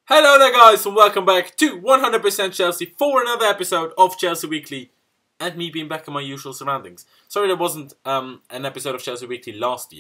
Hello there guys and welcome back to 100% Chelsea for another episode of Chelsea Weekly and me being back in my usual surroundings. Sorry there wasn't an episode of Chelsea Weekly last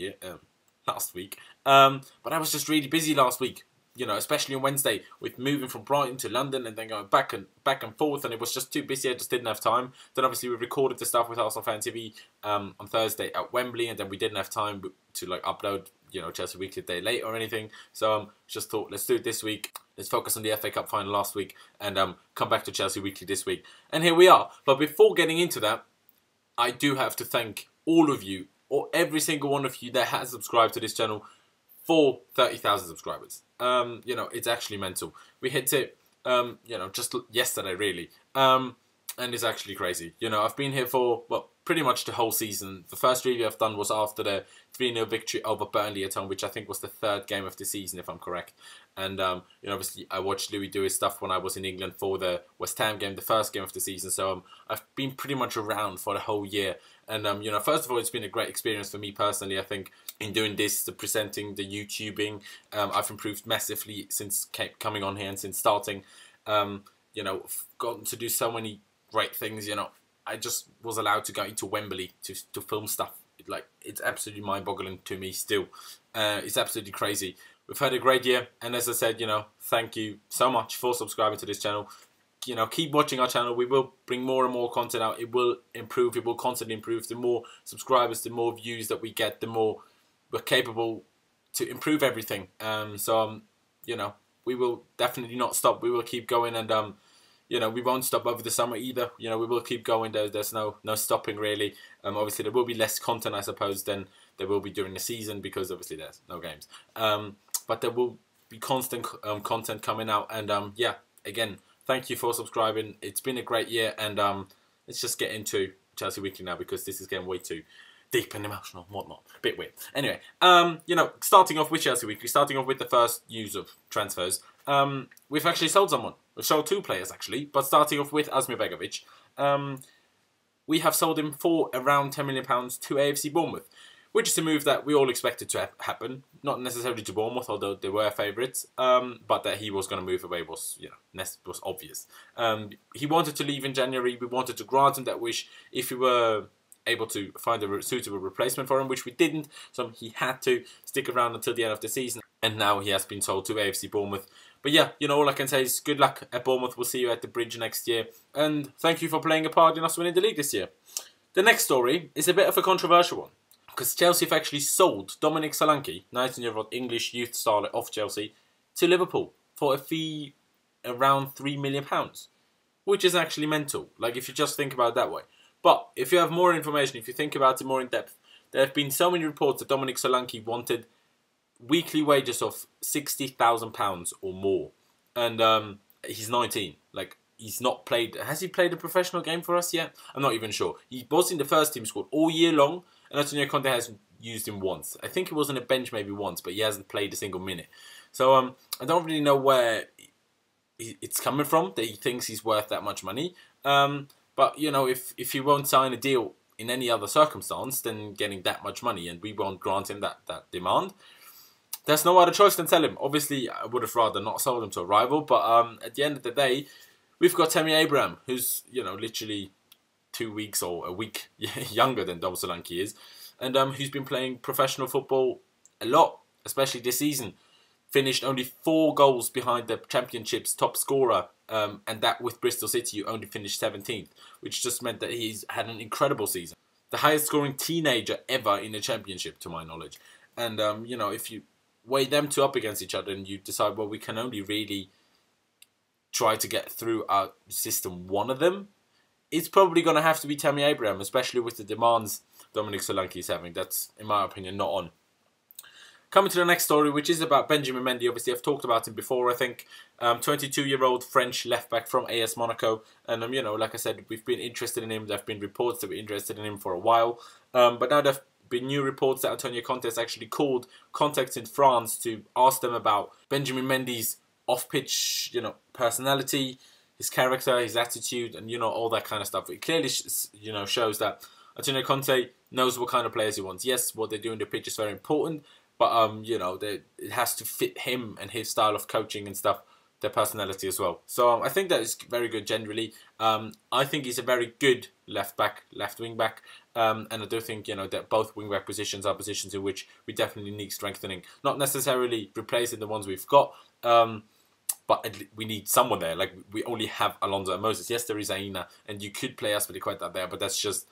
week, but I was just really busy last week, you know, especially on Wednesday with moving from Brighton to London and then going back and forth, and it was just too busy. I just didn't have time. Then obviously we recorded the stuff with Arsenal Fan TV on Thursday at Wembley, and then we didn't have time to like upload, you know, Chelsea Weekly a day late or anything. So just thought, let's do it this week. Let's focus on the FA Cup final last week and come back to Chelsea Weekly this week. And here we are. But before getting into that, I do have to thank all of you, or every single one of you that has subscribed to this channel for 30,000 subscribers. You know, it's actually mental. We hit it, you know, just yesterday really. And it's actually crazy. You know, I've been here for, well, pretty much the whole season. The first review I've done was after the 3-0 victory over Burnley at home, which I think was the third game of the season, if I'm correct. And, you know, obviously I watched Louis do his stuff when I was in England for the West Ham game, the first game of the season. So I've been pretty much around for the whole year. And, you know, first of all, it's been a great experience for me personally. I think in doing this, the presenting, the YouTubing, I've improved massively since coming on here and since starting. You know, I've gotten to do so many great things. You know, I just was allowed to go into Wembley to film stuff. Like, it's absolutely mind-boggling to me still. It's absolutely crazy. We've had a great year, and as I said, you know, thank you so much for subscribing to this channel. You know, keep watching our channel. We will bring more and more content out. It will improve. It will constantly improve. The more subscribers, the more views that we get, the more we're capable to improve everything. You know, we will definitely not stop. We will keep going, and you know, we won't stop over the summer either. You know, we will keep going. There's no stopping really. Obviously, there will be less content, I suppose, than there will be during the season because obviously there's no games. But there will be constant content coming out. And yeah, again, thank you for subscribing. It's been a great year. And let's just get into Chelsea Weekly now because this is getting way too deep and emotional and whatnot. A bit weird. Anyway, you know, starting off with Chelsea Weekly, starting off with the first news of transfers. We've actually sold someone. We've sold two players actually, but starting off with Begovic, we have sold him for around £10 million to AFC Bournemouth, which is a move that we all expected to happen. Not necessarily to Bournemouth, although they were favourites, but that he was going to move away was, you know, was obvious. He wanted to leave in January. We wanted to grant him that wish if we were able to find a suitable replacement for him, which we didn't. So he had to stick around until the end of the season, and now he has been sold to AFC Bournemouth. But yeah, you know, all I can say is good luck at Bournemouth. We'll see you at the bridge next year, and thank you for playing a part in us winning the league this year. The next story is a bit of a controversial one, because Chelsea have actually sold Dominic Solanki, 19-year-old English youth starlet of Chelsea, to Liverpool for a fee around £3 million, which is actually mental, like if you just think about it that way. But if you have more information, if you think about it more in depth, there have been so many reports that Dominic Solanki wanted weekly wages of £60,000 or more. And he's 19. Like, he's not played... Has he played a professional game for us yet? I'm not even sure. He was in the first team squad all year long, and Antonio Conte hasn't used him once. I think he was on a bench maybe once, but he hasn't played a single minute. So I don't really know where it's coming from that he thinks he's worth that much money. But, you know, if he won't sign a deal in any other circumstance than getting that much money, and we won't grant him that demand, there's no other choice than sell him. Obviously, I would have rather not sold him to a rival, but at the end of the day, we've got Tammy Abraham, who's, you know, literally 2 weeks or a week younger than Dom Solanke is, and who's been playing professional football a lot, especially this season. Finished only 4 goals behind the Championship's top scorer, and that with Bristol City, who only finished 17th, which just meant that he's had an incredible season. The highest scoring teenager ever in the Championship, to my knowledge. And, you know, if you weigh them two up against each other and you decide, well, we can only really try to get through our system one of them, it's probably going to have to be Tammy Abraham, especially with the demands Dominic Solanke is having. That's, in my opinion, not on. Coming to the next story, which is about Benjamin Mendy. Obviously, I've talked about him before, I think. 22-year-old French left-back from AS Monaco. And, you know, like I said, we've been interested in him. There have been reports that we're interested in him for a while. But now there have been new reports that Antonio Conte has actually called contacts in France to ask them about Benjamin Mendy's off-pitch, you know, personality, his character, his attitude, and, you know, all that kind of stuff. It clearly, you know, shows that Antonio Conte knows what kind of players he wants. Yes, what they do in the pitch is very important, but, you know, it has to fit him and his style of coaching and stuff their personality as well. So I think that is very good generally. I think he's a very good left wing back, and I do think, you know, that both wing back positions are positions in which we definitely need strengthening. Not necessarily replacing the ones we've got, but we need someone there. Like, we only have Alonso and Moses. Yes, there is Aina, and you could play Aspilicueta there, but that's just,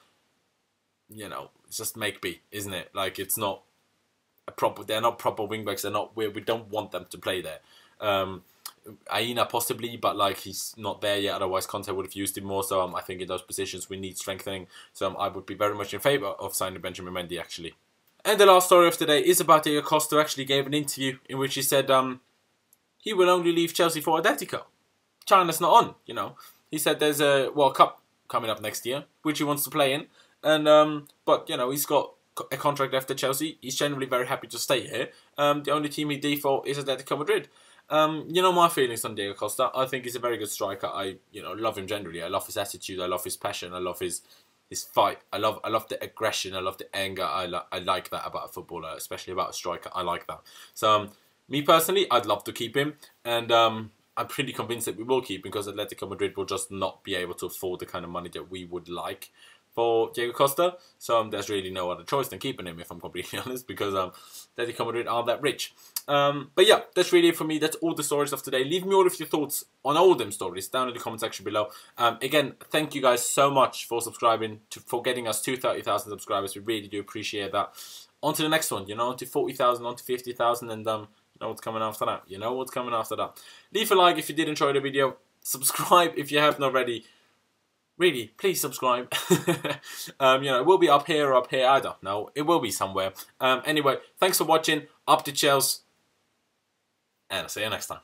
you know, it's just make-be, isn't it? Like, it's not a proper. They're not proper wing backs. They're not where we don't want them to play there. Aina possibly, but like, he's not there yet. Otherwise, Conte would have used him more. So I think in those positions we need strengthening. So I would be very much in favour of signing Benjamin Mendy, actually. And the last story of today is about Diego Costa, who actually gave an interview in which he said he will only leave Chelsea for Atletico. China's not on, you know. He said there's a World Cup coming up next year, which he wants to play in, and but you know, he's got a contract left at Chelsea. He's generally very happy to stay here. The only team he default is Atletico Madrid. You know my feelings on Diego Costa. I think he's a very good striker. I, you know, love him generally. I love his attitude. I love his passion. I love his fight. I love the aggression. I love the anger. I like that about a footballer, especially about a striker. I like that. So me personally, I'd love to keep him, and I'm pretty convinced that we will keep him, because Atletico Madrid will just not be able to afford the kind of money that we would like for Diego Costa. So there's really no other choice than keeping him, if I'm completely honest, because Atletico Madrid aren't that rich. But yeah, that's really it for me. That's all the stories of today. Leave me all of your thoughts on all them stories down in the comment section below. Again, thank you guys so much for subscribing, for getting us to 30,000 subscribers. We really do appreciate that. On to the next one, you know, on to 40,000, on to 50,000, and you know what's coming after that. You know what's coming after that. Leave a like if you did enjoy the video. Subscribe if you haven't already. Really, please subscribe. You know, it will be up here or up here. I don't know. It will be somewhere. Anyway, thanks for watching. Up to Chelsea. And I'll see you next time.